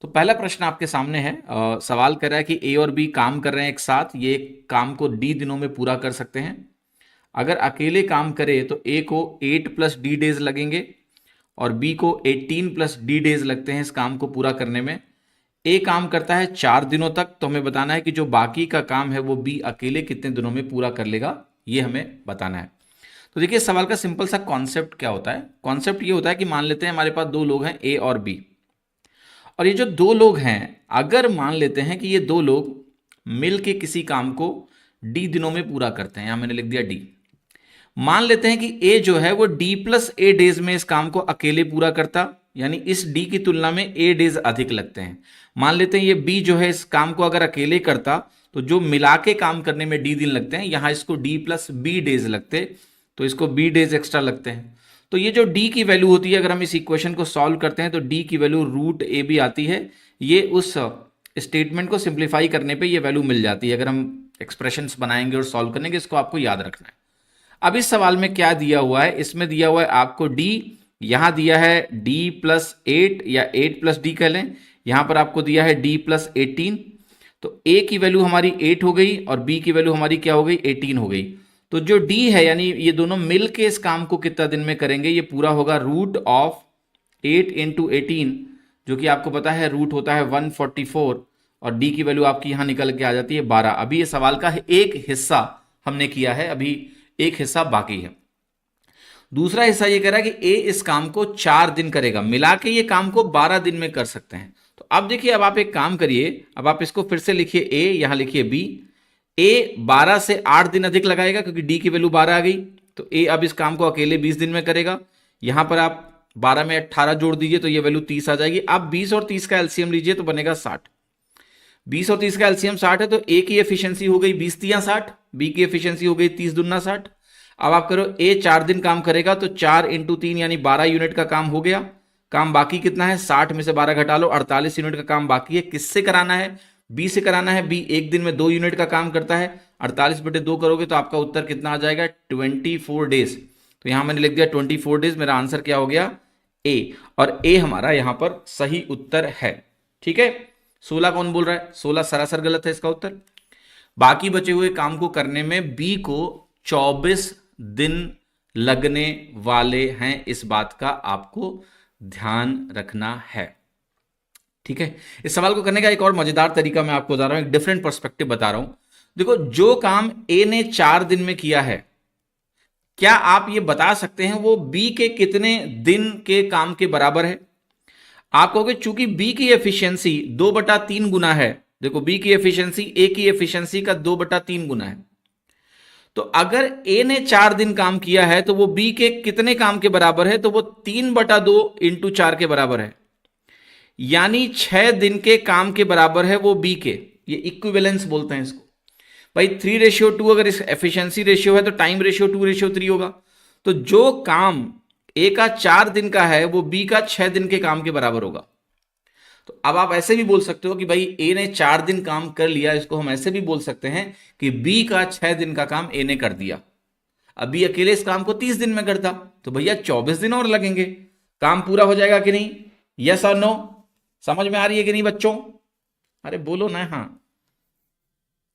तो पहला प्रश्न आपके सामने है। सवाल कर रहा है कि ए और बी काम कर रहे हैं एक साथ, ये काम को डी दिनों में पूरा कर सकते हैं। अगर अकेले काम करे तो ए को 8 प्लस डी डेज लगेंगे और बी को 18 प्लस डी डेज लगते हैं इस काम को पूरा करने में। ए काम करता है 4 दिनों तक, तो हमें बताना है कि जो बाकी का काम है वो बी अकेले कितने दिनों में पूरा कर लेगा, ये हमें बताना है। तो देखिए इस सवाल का सिंपल सा कॉन्सेप्ट क्या होता है। कॉन्सेप्ट ये होता है कि मान लेते हैं हमारे पास दो लोग हैं ए और बी, और ये जो दो लोग हैं, अगर मान लेते हैं कि ये दो लोग मिल के किसी काम को डी दिनों में पूरा करते हैं, यहां मैंने लिख दिया डी। मान लेते हैं कि ए जो है वो डी प्लस ए डेज में इस काम को अकेले पूरा करता, यानी इस डी की तुलना में ए डेज अधिक लगते हैं। मान लेते हैं ये बी जो है इस काम को अगर अकेले करता तो जो मिला के काम करने में डी दिन लगते हैं, यहां इसको डी प्लस बी डेज लगते, तो इसको बी डेज एक्स्ट्रा लगते हैं। तो ये जो डी की वैल्यू होती है, अगर हम इस इक्वेशन को सॉल्व करते हैं तो डी की वैल्यू रूट ए बी आती है। ये उस स्टेटमेंट को सिंप्लीफाई करने पे ये वैल्यू मिल जाती है। अगर हम एक्सप्रेशंस बनाएंगे और सॉल्व करेंगे, इसको आपको याद रखना है। अब इस सवाल में क्या दिया हुआ है, इसमें दिया हुआ है आपको डी, यहां दिया है डी प्लस 8 या 8 प्लस डी कह लें, यहां पर आपको दिया है डी प्लस 18। तो ए की वैल्यू हमारी 8 हो गई और बी की वैल्यू हमारी क्या हो गई, 18 हो गई। तो जो डी है, यानी ये दोनों मिल के इस काम को कितना दिन में करेंगे, ये पूरा होगा रूट ऑफ 8 इंटू 18, जो कि आपको पता है रूट होता है 144, और डी की वैल्यू आपकी यहां निकल के आ जाती है 12। अभी ये सवाल का एक हिस्सा हमने किया है, अभी एक हिस्सा बाकी है। दूसरा हिस्सा ये कह रहा है कि ए इस काम को 4 दिन करेगा, मिला के ये काम को 12 दिन में कर सकते हैं। तो अब देखिए, अब आप एक काम करिए, अब आप इसको फिर से लिखिए ए, यहां लिखिए बी। ए 12 से 8 दिन अधिक लगाएगा क्योंकि डी की वैल्यू 12 आ गई, तो ए अब इस काम को अकेले 20 दिन में करेगा। यहां पर आप 12 में 18 जोड़ दीजिए तो ये वैल्यू 30 आ जाएगी। अब 20 और 30 का एलसीएम लीजिए तो बनेगा 60। 20 और 30 का एलसीएम 60 है, तो ए की एफिशिएंसी हो गई 20 तिया 60, बी की एफिशिएंसी हो गई 30 दूना 60। अब आप करो, ए 4 दिन काम करेगा तो 4 इंटू 3 यानी 12 यूनिट का काम हो गया। काम बाकी कितना है, 60 में से 12 घटा लो, 48 यूनिट का काम बाकी है। किससे कराना है, बी से कराना है। बी एक दिन में 2 यूनिट का काम करता है, 48/2 करोगे तो आपका उत्तर कितना आ जाएगा, 24 डेज। तो यहां मैंने लिख दिया 24 डेज, मेरा आंसर क्या हो गया, ए। और ए हमारा यहां पर सही उत्तर है। ठीक है, 16 कौन बोल रहा है, 16 सरासर गलत है इसका उत्तर। बाकी बचे हुए काम को करने में बी को 24 दिन लगने वाले हैं, इस बात का आपको ध्यान रखना है। ठीक है, इस सवाल को करने का एक और मजेदार तरीका मैं आपको बता रहा हूं, एक डिफरेंट पर्सपेक्टिव बता रहा हूं। देखो, जो काम ए ने 4 दिन में किया है, क्या आप ये बता सकते हैं वो बी के कितने दिन के काम के बराबर है? आप कहोगे चूंकि बी की एफिशिएंसी 2/3 गुना है। देखो, बी की एफिशिएंसी ए की एफिशिएंसी का 2/3 गुना है, तो अगर ए ने 4 दिन काम किया है तो वो बी के कितने काम के बराबर है, तो वो 3/2 इंटू 4 के बराबर है, यानी 6 दिन के काम के बराबर है वो बी के। ये इक्विवेलेंस बोलते हैं इसको। भाई 3:2 अगर इस एफिशिएंसी रेशियो है तो टाइम रेशियो 2:3 होगा। तो जो काम ए का 4 दिन का है वो बी का 6 दिन के काम के बराबर होगा। तो अब आप ऐसे भी बोल सकते हो कि भाई ए ने 4 दिन काम कर लिया, इसको हम ऐसे भी बोल सकते हैं कि बी का 6 दिन का काम ए ने कर दिया। अब बी अकेले इस काम को 30 दिन में करता तो भैया 24 दिन और लगेंगे, काम पूरा हो जाएगा कि नहीं? यस और नो? समझ में आ रही है कि नहीं बच्चों? अरे बोलो ना हाँ।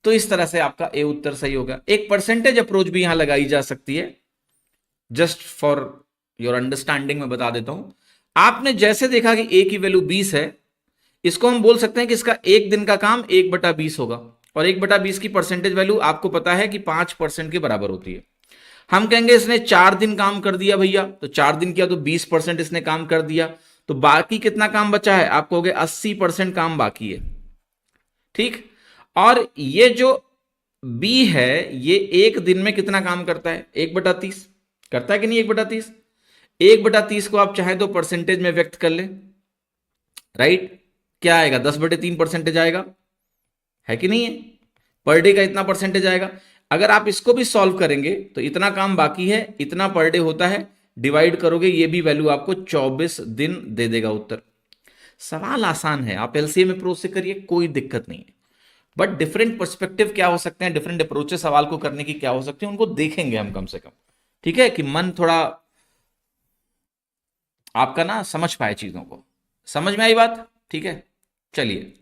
तो इस तरह से आपका ए उत्तर सही होगा। एक परसेंटेज अप्रोच भी यहां लगाई जा सकती है, जस्ट फॉर योर अंडरस्टैंडिंग में बता देता हूं। आपने जैसे देखा कि ए की वैल्यू 20 है, इसको हम बोल सकते हैं कि इसका एक दिन का काम 1/20 होगा, और 1/20 की परसेंटेज वैल्यू आपको पता है कि 5% के बराबर होती है। हम कहेंगे इसने 4 दिन काम कर दिया भैया, तो 4 दिन किया तो 20% इसने काम कर दिया, तो बाकी कितना काम बचा है, आप कहोगे 80% काम बाकी है। ठीक, और ये जो बी है ये एक दिन में कितना काम करता है, 1/30 करता है कि नहीं? 1/30, 1/30 को आप चाहे तो परसेंटेज में व्यक्त कर ले, राइट? क्या आएगा, 10/3 परसेंटेज आएगा, है कि नहीं है? पर डे का इतना परसेंटेज आएगा। अगर आप इसको भी सॉल्व करेंगे तो इतना काम बाकी है, इतना पर डे होता है, डिवाइड करोगे ये भी वैल्यू आपको 24 दिन दे देगा उत्तर। सवाल आसान है, आप एलसीएम अप्रोच से करिए, कोई दिक्कत नहीं है। बट डिफरेंट पर्सपेक्टिव क्या हो सकते हैं, डिफरेंट अप्रोचेस सवाल को करने की क्या हो सकती है, उनको देखेंगे हम कम से कम। ठीक है, कि मन थोड़ा आपका ना समझ पाए चीजों को। समझ में आई बात? ठीक है। चलिए